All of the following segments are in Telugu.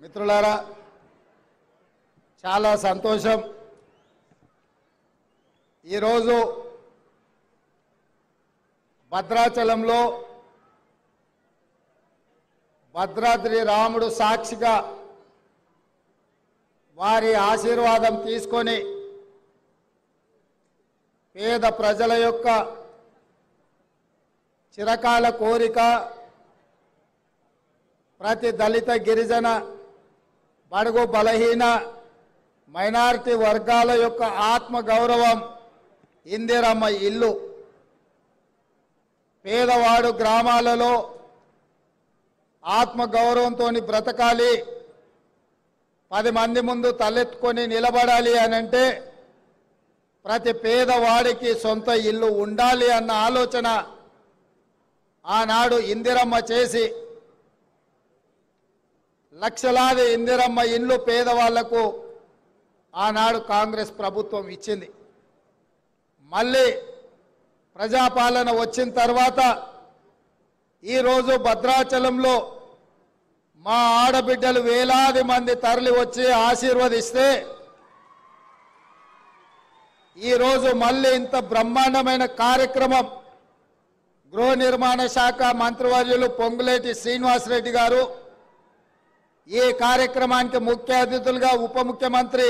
మిత్రులారా చాలా సంతోషం ఈ రోజు భద్రాచలంలో భద్రాద్రి రాముడు సాక్షిగా వారి ఆశీర్వాదం తీసుకొని పేద ప్రజల యొక్క చిరకాల కోరిక ప్రతి దళిత గిరిజన బడుగు బలహీన మైనారిటీ వర్గాల యొక్క ఆత్మ గౌరవం ఇందిరమ్మ ఇల్లు పేదవాడు గ్రామాలలో ఆత్మ గౌరవంతో బ్రతకాలి 10 మంది ముందు తలెత్తుకొని నిలబడాలి అనంటే ప్రతి పేదవాడికి సొంత ఇల్లు ఉండాలి అన్న ఆలోచన ఆనాడు ఇందిరమ్మ చేసి లక్షలాది ఇందిరమ్మ ఇల్లు పేదవాళ్లకు ఆనాడు కాంగ్రెస్ ప్రభుత్వం ఇచ్చింది. మళ్ళీ ప్రజాపాలన వచ్చిన తర్వాత ఈరోజు భద్రాచలంలో మా ఆడబిడ్డలు వేలాది మంది తరలి వచ్చి ఆశీర్వదిస్తే ఈరోజు మళ్ళీ ఇంత బ్రహ్మాండమైన కార్యక్రమం గృహ నిర్మాణ శాఖ మంత్రివర్యులు పొంగులేటి శ్రీనివాసరెడ్డి గారు ఈ కార్యక్రమానికి ముఖ్య అతిథులుగా ఉప ముఖ్యమంత్రి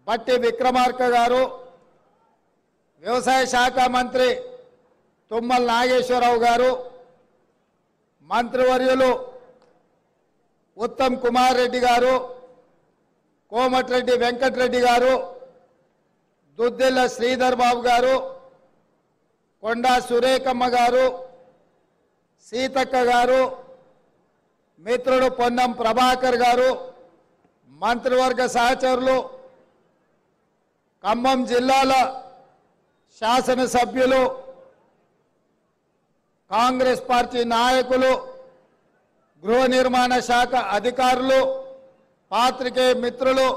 బట్టి విక్రమార్క గారు వ్యవసాయ శాఖ మంత్రి తుమ్మల నాగేశ్వరరావు గారు మంత్రివర్యులు ఉత్తమ్ కుమార్ రెడ్డి గారు కోమటిరెడ్డి వెంకటరెడ్డి గారు దుద్దిల్ల శ్రీధర్ బాబు గారు కొండా సురేఖమ్మ గారు సీతక్క గారు మిత్రుడు పొన్నం ప్రభాకర్ గారు మంత్రివర్గ సహచరులు ఖమ్మం జిల్లాల శాసనసభ్యులు కాంగ్రెస్ పార్టీ నాయకులు గృహ నిర్మాణ శాఖ అధికారులు పాత్రికేయ మిత్రులు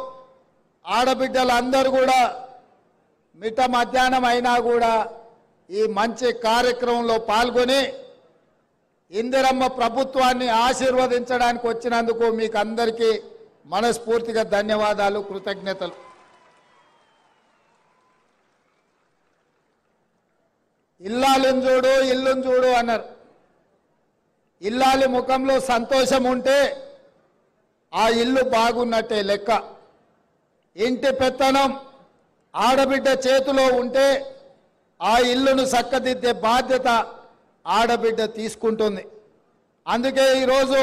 ఆడబిడ్డలందరూ కూడా మిట్ట మధ్యాహ్నం అయినా కూడా ఈ మంచి కార్యక్రమంలో పాల్గొని ఇందిరమ్మ ప్రభుత్వాన్ని ఆశీర్వదించడానికి వచ్చినందుకు మీకు అందరికీ మనస్ఫూర్తిగా ధన్యవాదాలు కృతజ్ఞతలు. ఇల్లాలిని చూడు ఇల్లుని చూడు అన్నారు. ఇల్లాలి ముఖంలో సంతోషం ఉంటే ఆ ఇల్లు బాగున్నట్టే లెక్క. ఇంటి పెత్తనం ఆడబిడ్డ చేతిలో ఉంటే ఆ ఇల్లును చక్కదిద్దే బాధ్యత ఆడబిడ్డ తీసుకుంటుంది. అందుకే ఈరోజు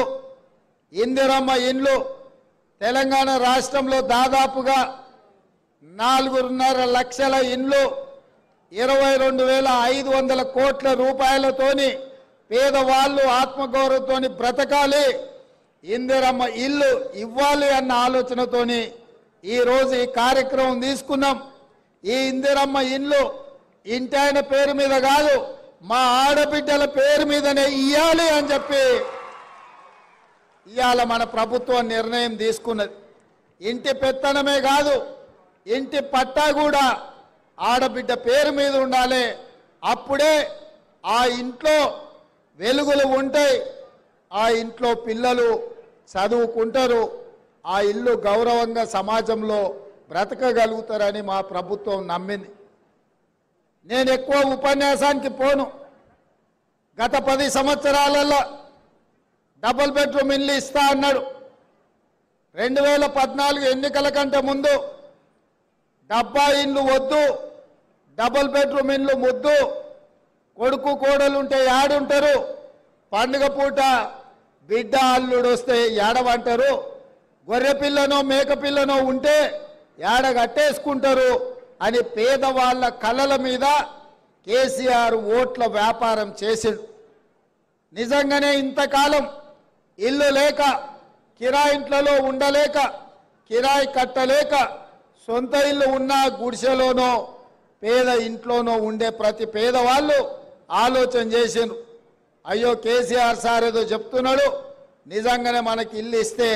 ఇందిరమ్మ ఇండ్లు తెలంగాణ రాష్ట్రంలో దాదాపుగా 4.5 లక్షల ఇండ్లు 22,500 కోట్ల రూపాయలతోని పేదవాళ్ళు ఆత్మగౌరవంతో బ్రతకాలి, ఇందిరమ్మ ఇల్లు ఇవ్వాలి అన్న ఆలోచనతోని ఈరోజు ఈ కార్యక్రమం తీసుకున్నాం. ఈ ఇందిరమ్మ ఇల్లు ఇంటాయన పేరు మీద కాదు, మా ఆడబిడ్డల పేరు మీదనే ఇయ్యాలి అని చెప్పి ఇవాళ మన ప్రభుత్వం నిర్ణయం తీసుకున్నది. ఇంటి పెత్తనమే కాదు, ఇంటి పట్టా కూడా ఆడబిడ్డ పేరు మీద ఉండాలి. అప్పుడే ఆ ఇంట్లో వెలుగులు ఉంటాయి, ఆ ఇంట్లో పిల్లలు చదువుకుంటారు, ఆ ఇల్లు గౌరవంగా సమాజంలో బ్రతకగలుగుతారని మా ప్రభుత్వం నమ్మింది. నేను ఎక్కువ ఉపన్యాసానికి పోను. గత 10 సంవత్సరాలలో డబుల్ బెడ్రూమ్ ఇల్లు ఇస్తా అన్నాడు. 2014 ఎన్నికల కంటే ముందు డబ్బా ఇల్లు వద్దు, డబుల్ బెడ్రూమ్ ఇల్లు ముద్దు, కొడుకు కోడలు ఉంటే ఏడుంటారు, పండుగ పూట బిడ్డ అల్లుడు వస్తే ఏడవంటారు, గొర్రె పిల్లనో మేక పిల్లనో ఉంటే ఏడ కట్టేసుకుంటారు అని పేదవాళ్ళ కళ్ళల మీద కేసీఆర్ ఓట్ల వ్యాపారం చేసిండు. నిజంగానే ఇంతకాలం ఇల్లు లేక, కిరాయింట్లలో ఉండలేక, కిరాయి కట్టలేక, సొంత ఇల్లు ఉన్న గుడిసెలోనో పేద ఇంట్లోనో ఉండే ప్రతి పేదవాళ్ళు ఆలోచన చేసిండ్రు. అయ్యో కేసీఆర్ సార్ ఏదో చెప్తున్నాడు, నిజంగానే మనకి ఇల్లు ఇస్తే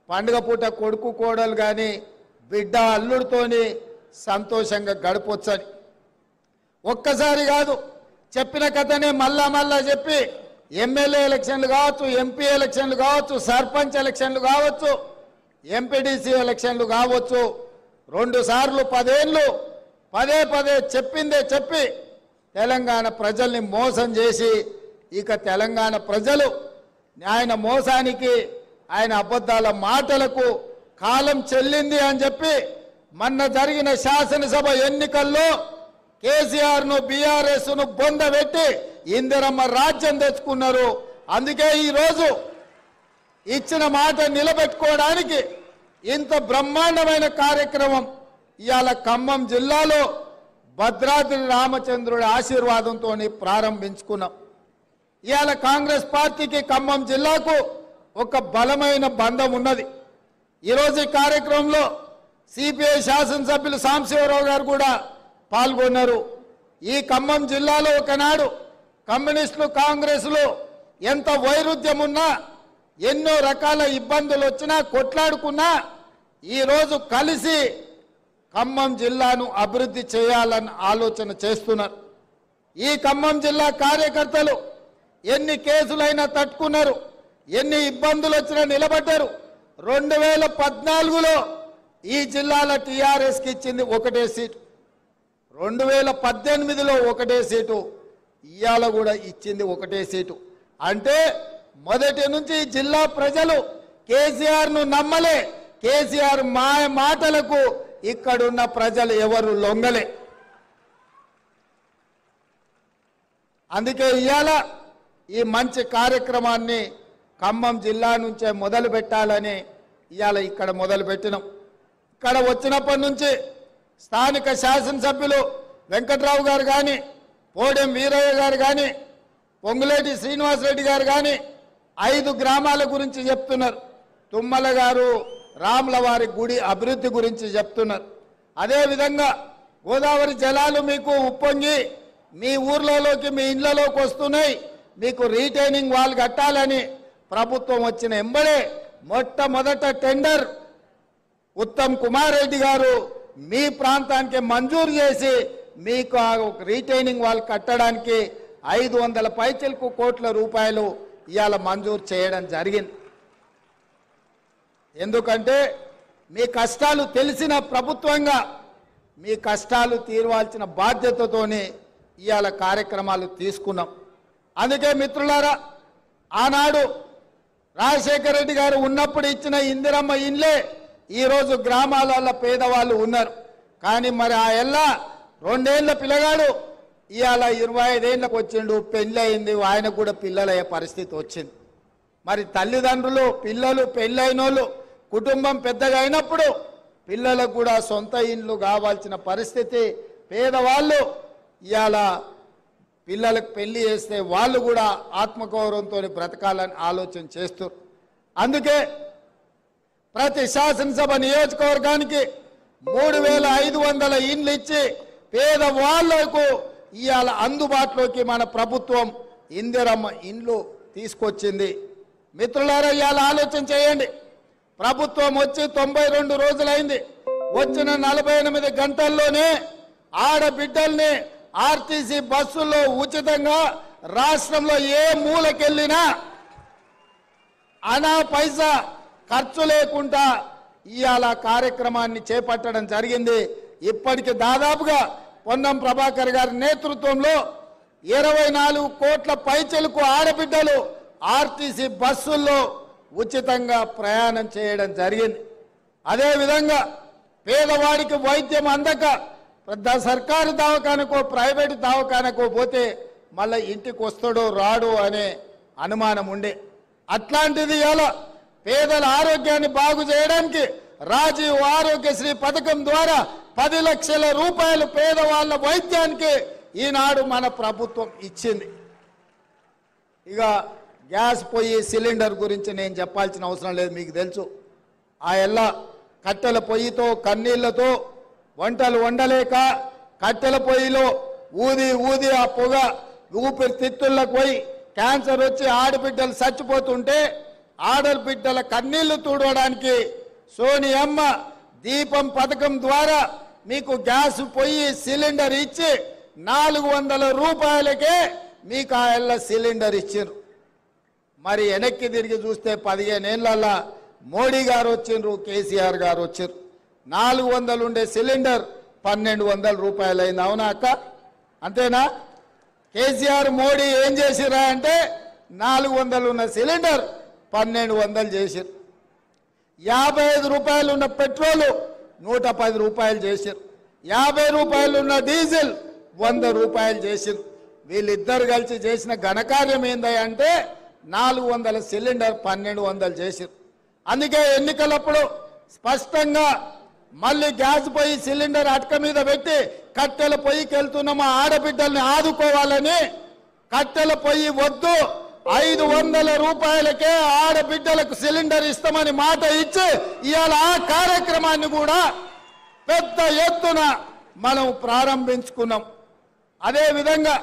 పండుగ పూట కొడుకు కోడలు కానీ బిడ్డ అల్లుడితోని సంతోషంగా గడపొచ్చని. ఒక్కసారి కాదు, చెప్పిన కథనే మళ్ళా చెప్పి ఎమ్మెల్యే ఎలక్షన్లు కావచ్చు, ఎంపీ ఎలక్షన్లు కావచ్చు, సర్పంచ్ ఎలక్షన్లు కావచ్చు, ఎంపీడీసీ ఎలక్షన్లు కావచ్చు, 2 సార్లు 10 ఏళ్ళు పదే పదే చెప్పిందే చెప్పి తెలంగాణ ప్రజల్ని మోసం చేసి ఇక తెలంగాణ ప్రజలు ఆయన మోసానికి ఆయన అబద్ధాల మాటలకు కాలం చెల్లింది అని చెప్పి మొన్న జరిగిన శాసనసభ ఎన్నికల్లో కేసీఆర్ను బీఆర్ఎస్ను బొందబెట్టి ఇందిరమ్మ రాజ్యం తెచ్చుకున్నారు. అందుకే ఈరోజు ఇచ్చిన మాట నిలబెట్టుకోవడానికి ఇంత బ్రహ్మాండమైన కార్యక్రమం ఇవాళ ఖమ్మం జిల్లాలో భద్రాద్రి రామచంద్రుడి ఆశీర్వాదంతో ప్రారంభించుకున్నాం. ఇవాళ కాంగ్రెస్ పార్టీకి ఖమ్మం జిల్లాకు ఒక బలమైన బంధం ఉన్నది. ఈరోజు ఈ కార్యక్రమంలో సిపిఐ శాసనసభ్యులు సాంబశివరావు గారు కూడా పాల్గొన్నారు. ఈ ఖమ్మం జిల్లాలో ఒకనాడు కమ్యూనిస్టులు కాంగ్రెస్లు ఎంత వైరుధ్యం ఉన్నా, ఎన్నో రకాల ఇబ్బందులు వచ్చినా, కొట్లాడుకున్నా ఈరోజు కలిసి ఖమ్మం జిల్లాను అభివృద్ధి చేయాలని ఆలోచన చేస్తున్నారు. ఈ ఖమ్మం జిల్లా కార్యకర్తలు ఎన్ని కేసులైనా తట్టుకున్నారు, ఎన్ని ఇబ్బందులు వచ్చినా నిలబడ్డారు. 2014లో ఈ జిల్లాలో టీఆర్ఎస్కి ఇచ్చింది 1 సీటు, 2018లో 1 సీటు, ఇవాళ కూడా ఇచ్చింది 1 సీటు. అంటే మొదటి నుంచి జిల్లా ప్రజలు కేసీఆర్ను నమ్మలే. కేసీఆర్ మాటలకు ఇక్కడున్న ప్రజలు ఎవరు లొంగలే. అందుకే ఇవాళ ఈ మంచి కార్యక్రమాన్ని ఖమ్మం జిల్లా నుంచే మొదలు పెట్టాలని ఇవాళ ఇక్కడ మొదలు పెట్టినాం. ఇక్కడ వచ్చినప్పటి నుంచి స్థానిక శాసనసభ్యులు వెంకట్రావు గారు కానీ, పోడెం వీరయ్య గారు కానీ, పొంగులేటి శ్రీనివాసరెడ్డి గారు కానీ 5 గ్రామాల గురించి చెప్తున్నారు. తుమ్మల గారు రాములవారి గుడి అభివృద్ధి గురించి చెప్తున్నారు. అదేవిధంగా గోదావరి జలాలు మీకు ఉప్పొంగి మీ ఊర్లలోకి మీ ఇళ్లలోకి వస్తున్నాయి, మీకు రీటైనింగ్ వాల్ కట్టాలని ప్రభుత్వం వచ్చిన ఎంబడే మొట్టమొదట టెండర్ ఉత్తమ్ కుమార్ రెడ్డి గారు మీ ప్రాంతానికి మంజూరు చేసి మీకు ఆ రీటైనింగ్ వాల్ కట్టడానికి 500 పైచిలకు కోట్ల రూపాయలు ఇవాళ మంజూరు చేయడం జరిగింది. ఎందుకంటే మీ కష్టాలు తెలిసిన ప్రభుత్వంగా మీ కష్టాలు తీర్వాల్సిన బాధ్యతతోనే ఇవాళ కార్యక్రమాలు తీసుకున్నాం. అందుకే మిత్రులారా, ఆనాడు రాజశేఖర రెడ్డి గారు ఉన్నప్పుడు ఇచ్చిన ఇందిరమ్మ ఇండ్లే ఈరోజు గ్రామాలలో పేదవాళ్ళు ఉన్నారు. కానీ మరి ఆ ఎల్లా 2 ఏళ్ల పిల్లగాడు ఇవాళ 25 ఏళ్ళకు వచ్చిండు, పెళ్ళి అయింది, ఆయనకు కూడా పిల్లలయ్యే పరిస్థితి వచ్చింది. మరి తల్లిదండ్రులు పిల్లలు పెళ్ళైనోళ్ళు కుటుంబం పెద్దగా అయినప్పుడు పిల్లలకు కూడా సొంత ఇండ్లు కావాల్సిన పరిస్థితి. పేదవాళ్ళు ఇవాళ పిల్లలకు పెళ్లి చేస్తే వాళ్ళు కూడా ఆత్మగౌరవంతో బ్రతకాలని ఆలోచన చేస్తారు. అందుకే ప్రతి శాసనసభ నియోజకవర్గానికి 3500 ఇండ్లు ఇచ్చి పేదవాళ్లకు ఇవాళ అందుబాటులోకి మన ప్రభుత్వం ఇందిరమ్మ ఇండ్లు తీసుకొచ్చింది. మిత్రులారా, ఇవాళ ఆలోచన చేయండి. ప్రభుత్వం వచ్చి 92 రోజులైంది. వచ్చిన 48 గంటల్లోనే ఆడబిడ్డల్ని ఆర్టీసీ బస్సుల్లో ఉచితంగా రాష్ట్రంలో ఏ మూలకెళ్ళినా అనా పైసా ఖర్చు లేకుండా ఇవాళ కార్యక్రమాన్ని చేపట్టడం జరిగింది. ఇప్పటికి దాదాపుగా పొన్నం ప్రభాకర్ గారి నేతృత్వంలో 24 కోట్ల పైచెలకు ఆడబిడ్డలు ఆర్టీసీ బస్సుల్లో ఉచితంగా ప్రయాణం చేయడం జరిగింది. అదేవిధంగా పేదవాడికి వైద్యం అందక పెద్ద సర్కారు దవాఖానకో ప్రైవేటు దవాఖానకో పోతే మళ్ళీ ఇంటికి వస్తాడో రాడో అనే అనుమానం ఉండే. అట్లాంటిది ఇలా పేదల ఆరోగ్యాన్ని బాగు చేయడానికి రాజీవ్ ఆరోగ్యశ్రీ పథకం ద్వారా 10 లక్షల రూపాయలు పేదవాళ్ళ వైద్యానికి ఈనాడు మన ప్రభుత్వం ఇచ్చింది. ఇక గ్యాస్ పొయ్యి సిలిండర్ గురించి నేను చెప్పాల్సిన అవసరం లేదు, మీకు తెలుసు. ఆ ఎల్లా కట్టెల పొయ్యితో కన్నీళ్లతో వంటలు వండలేక కట్టెల పొయ్యిలో ఊది ఊది ఆ పొగ ఊపిరితిత్తులకు పోయి క్యాన్సర్ వచ్చి ఆడబిడ్డలు చచ్చిపోతుంటే ఆడబిడ్డల కన్నీళ్లు తుడవడానికి సోనియమ్మ దీపం పథకం ద్వారా మీకు గ్యాస్ పొయ్యి సిలిండర్ ఇచ్చి 400 రూపాయలకే మీకు ఆ ఎల్ల సిలిండర్ ఇచ్చారు. మరి వెనక్కి తిరిగి చూస్తే 15 ఏళ్లలో మోడీ గారు వచ్చిండ్రు, కేసీఆర్ గారు వచ్చారు. 400 ఉండే సిలిండర్ 1200 రూపాయలు అయింది. అవునా అక్క? అంతేనా? కేసీఆర్ మోడీ ఏం చేసిరా అంటే 400 ఉన్న సిలిండర్ 1200 చేశారు. 55 రూపాయలు ఉన్న పెట్రోలు 110 రూపాయలు చేశారు. 50 రూపాయలు ఉన్న డీజిల్ 100 రూపాయలు చేశారు. వీళ్ళిద్దరు కలిసి చేసిన ఘనకార్యం ఏందంటే 400 సిలిండర్ 1200 చేశారు. అందుకే ఎన్నికలప్పుడు స్పష్టంగా మళ్ళీ గ్యాస్ పొయ్యి సిలిండర్ అటక మీద పెట్టి కట్టెల పొయ్యికి వెళ్తున్న మా ఆడబిడ్డల్ని ఆదుకోవాలని కట్టెల పొయ్యి వద్దు 500 రూపాయలకే ఆడబిడ్డలకు సిలిండర్ ఇస్తామని మాట ఇచ్చి ఇవాళ ఆ కార్యక్రమాన్ని కూడా పెద్ద ఎత్తున మనం ప్రారంభించుకున్నాం. అదేవిధంగా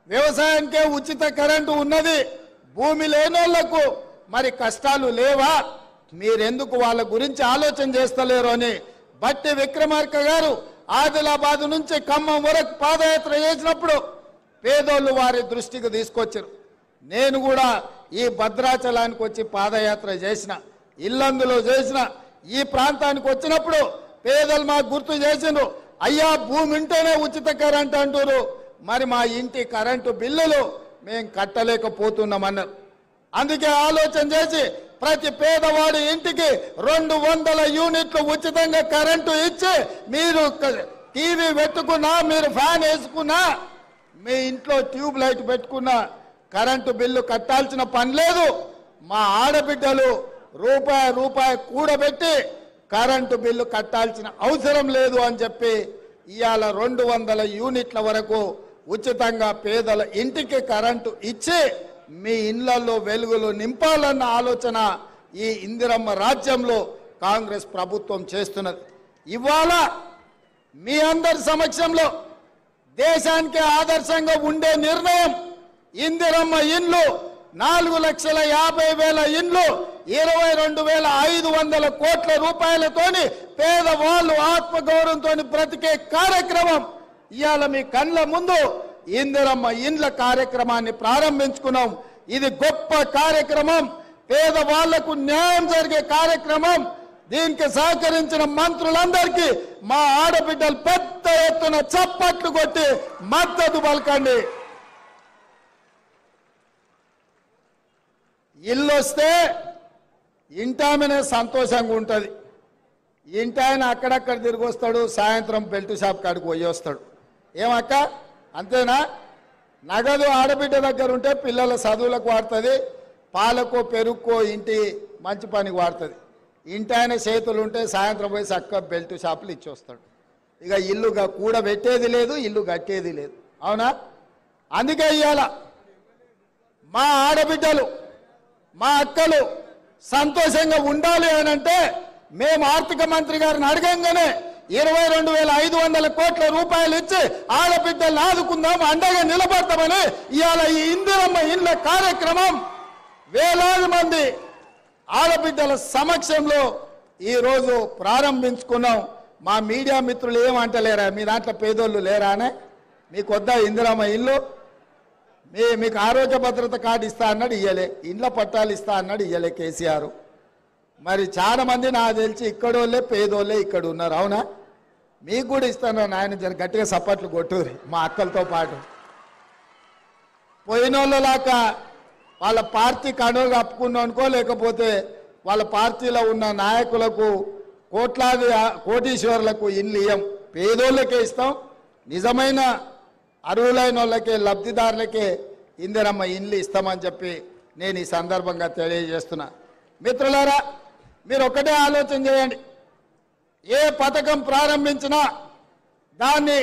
వ్యవసాయానికే ఉచిత కరెంటు ఉన్నది. భూమి లేనోళ్లకు మరి కష్టాలు లేవా? మీరెందుకు వాళ్ళ గురించి ఆలోచన చేస్తలేరు అని బట్టి విక్రమార్క గారు ఆదిలాబాద్ నుంచి ఖమ్మం వరకు పాదయాత్ర చేసినప్పుడు పేదోళ్ళు వారి దృష్టికి తీసుకొచ్చారు. నేను కూడా ఈ భద్రాచలానికి వచ్చి పాదయాత్ర చేసిన, ఇల్లందులో చేసిన, ఈ ప్రాంతానికి వచ్చినప్పుడు పేదలు మాకు గుర్తు చేసిండ్రు. అయ్యా భూమి ఉంటేనే ఉచిత కరెంట్ అంటారు, మరి మా ఇంటి కరెంటు బిల్లులు మేము కట్టలేకపోతున్నామన్నారు. అందుకే ఆలోచన చేసి ప్రతి పేదవాడి ఇంటికి 200 యూనిట్లు ఉచితంగా కరెంటు ఇచ్చి మీరు టీవీ పెట్టుకున్నా, మీరు ఫ్యాన్ వేసుకున్నా, మీ ఇంట్లో ట్యూబ్ లైట్ పెట్టుకున్నా కరెంటు బిల్లు కట్టాల్సిన పని లేదు. మా ఆడబిడ్డలు రూపాయి కూడబెట్టి కరెంటు బిల్లు కట్టాల్సిన అవసరం లేదు అని చెప్పి ఇవాళ 200 యూనిట్ల వరకు ఉచితంగా పేదల ఇంటికి కరెంటు ఇచ్చి మీ ఇళ్లలో వెలుగులు నింపాలన్న ఆలోచన ఈ ఇందిరమ్మ రాజ్యంలో కాంగ్రెస్ ప్రభుత్వం చేస్తున్నది. ఇవాళ మీ అందరి సమక్షంలో దేశానికి ఆదర్శంగా ఉండే నిర్ణయం ఇందిరమ్మ ఇండ్లు 4,50,000 ఇండ్లు 22,500 కోట్ల రూపాయలతోని పేదవాళ్ళు ఆత్మగౌరవంతో బ్రతికే కార్యక్రమం ఇవాళ మీ కళ్ళ ముందు ఇందిరమ్మ ఇండ్ల కార్యక్రమాన్ని ప్రారంభించుకున్నాం. ఇది గొప్ప కార్యక్రమం, పేదవాళ్లకు న్యాయం జరిగే కార్యక్రమం. దీనికి సహకరించిన మంత్రులందరికీ మా ఆడబిడ్డలు పెద్ద ఎత్తున చప్పట్లు కొట్టి మద్దతు పలకండి. ఇల్లు వస్తే ఇంటామనే సంతోషంగా ఉంటుంది. ఇంటాయన అక్కడక్కడ తిరిగి వస్తాడు, సాయంత్రం బెల్ట్ షాప్ కాడికి పోయి వస్తాడు. ఏమక్క అంతేనా? నగదు ఆడబిడ్డ దగ్గర ఉంటే పిల్లల చదువులకు వాడుతుంది, పాలకో పెరుగుకో ఇంటి మంచి పనికి వాడుతుంది. ఇంటాయన చేతులు ఉంటే సాయంత్రం పోయి చక్క బెల్ట్ షాపులు ఇచ్చి వస్తాడు. ఇక ఇల్లుగా కూడబెట్టేది లేదు, ఇల్లు కట్టేది లేదు. అవునా? అందుకే ఇవాళ మా ఆడబిడ్డలు మా అక్కలు సంతోషంగా ఉండాలి అని అంటే మేము ఆర్థిక మంత్రి గారిని అడగంగానే 22,500 కోట్ల రూపాయలు ఇచ్చి ఆడబిడ్డలను ఆదుకుందాం, అండగా నిలబడతామని ఇవాళ ఈ ఇందిరమ్మ ఇండ్ల కార్యక్రమం వేలాది మంది ఆడబిడ్డల సమక్షంలో ఈరోజు ప్రారంభించుకున్నాం. మా మీడియా మిత్రులు ఏమంటలేరా? మీ దాంట్లో పేదోళ్ళు లేరానే? మీకు వద్దా ఇందిరమ్మ ఇల్లు? మీకు ఆరోగ్య భద్రత కార్డు ఇస్తా అన్నాడు, ఇయ్యలే. ఇండ్ల పట్టాలు ఇస్తా అన్నాడు, ఇయ్యలే కేసీఆర్. మరి చాలా మంది నాకు తెలిసి ఇక్కడోళ్ళే పేదోళ్ళే ఇక్కడ ఉన్నారు. అవునా? మీకు కూడా ఇస్తాను నాయన, జర గట్టిగా సప్పట్లు కొట్టుర్రి మా అక్కలతో పాటు. పోయినోళ్ళలాక వాళ్ళ పార్టీ కండువలు కప్పుకున్నాం అనుకో, లేకపోతే వాళ్ళ పార్టీలో ఉన్న నాయకులకు కోట్లాది కోటీశ్వర్లకు ఇల్లు ఇయ్యం, పేదోళ్ళకే ఇస్తాం. నిజమైన అర్హులైన వాళ్ళకే, లబ్ధిదారులకే ఇందిరమ్మ ఇల్లు ఇస్తామని చెప్పి నేను ఈ సందర్భంగా తెలియజేస్తున్నా. మిత్రులారా, మీరు ఒకటే ఆలోచన చేయండి. ఏ పథకం ప్రారంభించినా దాన్ని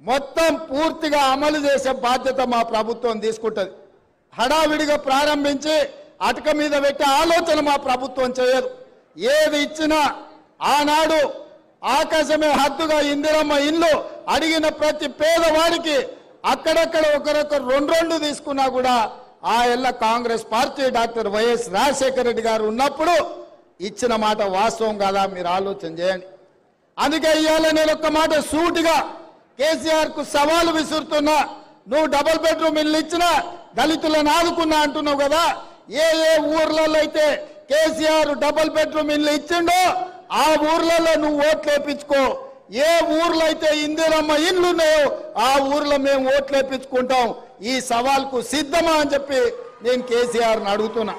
మొత్తం పూర్తిగా అమలు చేసే బాధ్యత మా ప్రభుత్వం తీసుకుంటుంది. హడావిడిగా ప్రారంభించి అటక మీద పెట్టే ఆలోచన మా ప్రభుత్వం చేయదు. ఏది ఇచ్చినా ఆనాడు ఆకాశమే హద్దుగా ఇందిరమ్మ ఇల్లు అడిగిన ప్రతి పేదవాడికి అక్కడక్కడ ఒకరొకరు 2 తీసుకున్నా కూడా ఆ ఎల్ల Congress party doctor YS Rajasekhara Reddy గారు ఉన్నప్పుడు ఇచ్చిన మాట వాస్తవం కాదా? మీరు ఆలోచన చేయండి. అందుకే ఇవాళ నేను ఒక్క మాట సూటిగా కేసీఆర్కు సవాలు విసురుతున్నా. నువ్వు డబుల్ బెడ్రూమ్ ఇల్లు ఇచ్చినా దళితులను ఆదుకున్నా అంటున్నావు కదా, ఏ ఏ ఊర్లలో అయితే కేసీఆర్ డబుల్ బెడ్రూమ్ ఇల్లు ఇచ్చిండో ఆ ఊర్లలో నువ్వు ఓట్లు వేయించుకో. ఏ ఊర్లో అయితే ఇందిరమ్మ ఇండ్లు ఉన్నాయో ఆ ఊర్లో మేము ఓట్లు వేయించుకుంటాం. ఈ సవాల్కు సిద్ధమా అని చెప్పి నేను కేసీఆర్ని అడుగుతున్నా.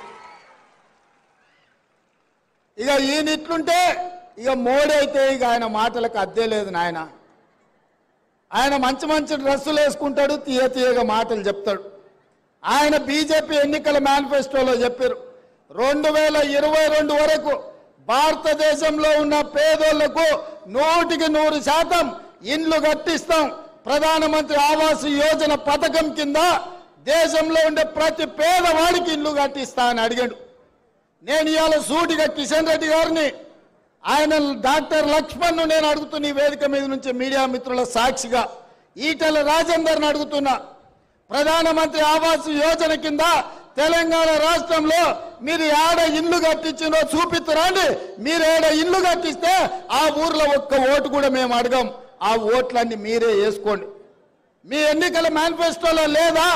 ఇక ఈయన ఇట్లుంటే ఇక మోడీ అయితే ఇక ఆయన మాటలకు అద్దే లేదు నాయన. ఆయన మంచి మంచి డ్రెస్సులు వేసుకుంటాడు, తీయ తీయగా మాటలు చెప్తాడు. ఆయన బీజేపీ ఎన్నికల మేనిఫెస్టోలో చెప్పారు 2022 వరకు భారతదేశంలో ఉన్న పేదోళ్లకు 100% ఇండ్లు కట్టిస్తాం. ప్రధానమంత్రి ఆవాస్ యోజన పథకం కింద దేశంలో ఉండే ప్రతి పేదవాడికి ఇల్లు కట్టిస్తా అని అడిగాడు. నేను ఇవాళ సూటిగా కిషన్ రెడ్డి గారిని, ఆయన డాక్టర్ లక్ష్మణ్ను నేను అడుగుతున్న ఈ వేదిక మీద నుంచి మీడియా మిత్రుల సాక్షిగా ఈటెల రాజేందర్ని అడుగుతున్నా. ప్రధానమంత్రి ఆవాస్ యోజన కింద తెలంగాణ రాష్ట్రంలో మీరు ఏడ ఇల్లు కట్టించినో చూపిస్తారండి. మీరు ఏడ ఇల్లు కట్టిస్తే ఆ ఊర్లో ఒక్క ఓటు కూడా మేము అడగం. ఆ ఓట్లన్నీ మీరే వేసుకోండి. మీ ఎన్నికల మేనిఫెస్టోలో లేదా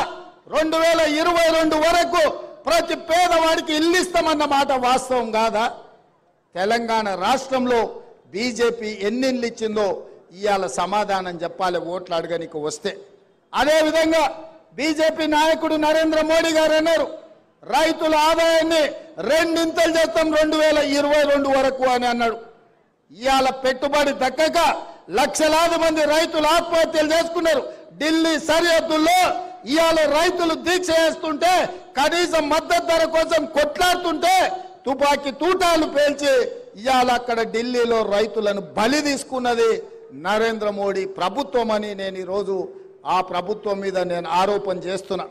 2022 వరకు ప్రతి పేదవాడికి ఇల్లు ఇస్తామన్న మాట వాస్తవం కాదా? తెలంగాణ రాష్ట్రంలో బీజేపీ ఎన్ని ఇల్లు ఇచ్చిందో ఇవాళ సమాధానం చెప్పాలి ఓట్లు అడగనికి వస్తే. అదేవిధంగా బీజేపీ నాయకుడు నరేంద్ర మోడీ గారు అన్నారు రైతుల ఆదాయాన్ని 2 చేస్తాం 2022 వరకు అని అన్నాడు. ఇవాళ పెట్టుబడి దక్కక లక్షలాది మంది రైతులు ఆత్మహత్యలు చేసుకున్నారు. ఢిల్లీ సరిహద్దుల్లో ఇవాళ రైతులు దీక్ష చేస్తుంటే, కనీసం మద్దతు ధర కోసం కొట్లాడుతుంటే తుపాకీ తూటాలు పేల్చి ఇవాళ అక్కడ ఢిల్లీలో రైతులను బలి తీసుకున్నది నరేంద్ర మోడీ ప్రభుత్వం అని నేను ఈరోజు ఆ ప్రభుత్వం మీద నేను ఆరోపణ చేస్తున్నా.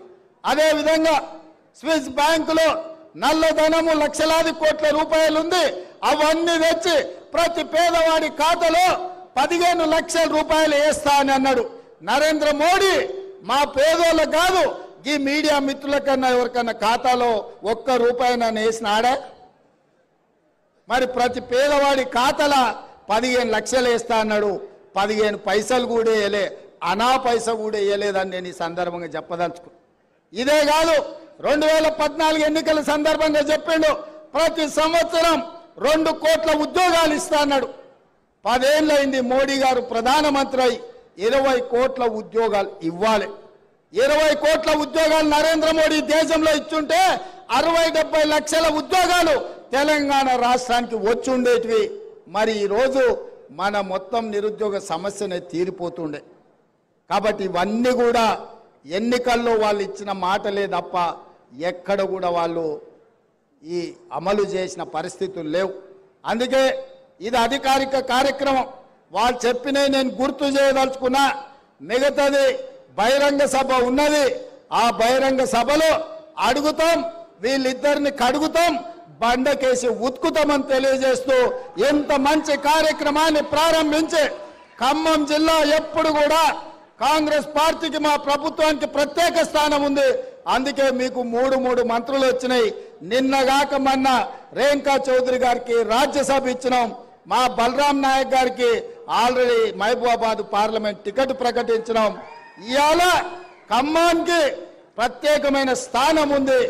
అదేవిధంగా స్విస్ బ్యాంకులో నల్లధనము లక్షలాది కోట్ల రూపాయలు ఉంది. అవన్నీ తెచ్చి ప్రతి పేదవాడి ఖాతాలో 15 లక్షల రూపాయలు వేస్తా అని అన్నాడు నరేంద్ర మోడీ. మా పేదోళ్ళకు కాదు, ఈ మీడియా మిత్రుల కన్నా ఎవరికన్నా ఖాతాలో ₹1 నన్ను వేసినాడా? మరి ప్రతి పేదవాడి ఖాతాల 15 లక్షలు వేస్తా అన్నాడు. 15 పైసలు కూడా వేయలే, అనా పైస కూడా వేయలేదని నేను ఈ సందర్భంగా చెప్పదలుచుకున్నాను. ఇదే కాదు 2014 ఎన్నికల సందర్భంగా చెప్పిండు ప్రతి సంవత్సరం 2 కోట్ల ఉద్యోగాలు ఇస్తా అన్నాడు. 10 ఏళ్ళైంది మోడీ గారు ప్రధానమంత్రి అయి 20 కోట్ల ఉద్యోగాలు ఇవ్వాలి. 20 కోట్ల ఉద్యోగాలు నరేంద్ర మోడీ దేశంలో ఇచ్చుంటే 60-70 లక్షల ఉద్యోగాలు తెలంగాణ రాష్ట్రానికి వచ్చి ఉండేటివి. మరి ఈరోజు మన మొత్తం నిరుద్యోగ సమస్యనే తీరిపోతుండే. కాబట్టి ఇవన్నీ కూడా ఎన్నికల్లో వాళ్ళు ఇచ్చిన మాటలే తప్ప ఎక్కడ కూడా వాళ్ళు ఈ అమలు చేసిన పరిస్థితులు లేవు. అందుకే ఇది అధికారిక కార్యక్రమం. వాళ్ళు చెప్పినవి నేను గుర్తు చేయదలుచుకున్నా. మిగతాది బహిరంగ సభ ఉన్నది. ఆ బహిరంగ సభలో అడుగుతాం, వీళ్ళిద్దరిని కడుగుతాం, బండకేసి ఉతుకుతామని తెలియజేస్తూ ఎంత మంచి కార్యక్రమాన్ని ప్రారంభించి ఖమ్మం జిల్లా ఎప్పుడు కూడా కాంగ్రెస్ పార్టీకి మా ప్రభుత్వానికి ప్రత్యేక స్థానం ఉంది. అందుకే మీకు 3 మంత్రులు వచ్చినాయి. నిన్నగాక మొన్న రేణుకా చౌదరి గారికి రాజ్యసభ ఇచ్చినాం. మా బలరాం నాయక్ గారికి ఆల్రెడీ మహబూబాబాద్ పార్లమెంట్ టికెట్ ప్రకటించినాం. ఇవాళ ఖమ్మానికి ప్రత్యేకమైన స్థానం ఉంది.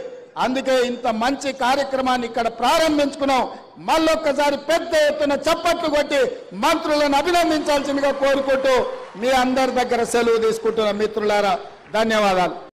అందుకే ఇంత మంచి కార్యక్రమాన్ని ఇక్కడ ప్రారంభించుకున్నాం. మళ్ళొక్కసారి పెద్ద ఎత్తున చప్పట్లు కొట్టి మంత్రులను అభినందించాల్సిందిగా కోరుకుంటూ మీ అందరి దగ్గర సెలవు తీసుకుంటున్న మిత్రులారా ధన్యవాదాలు.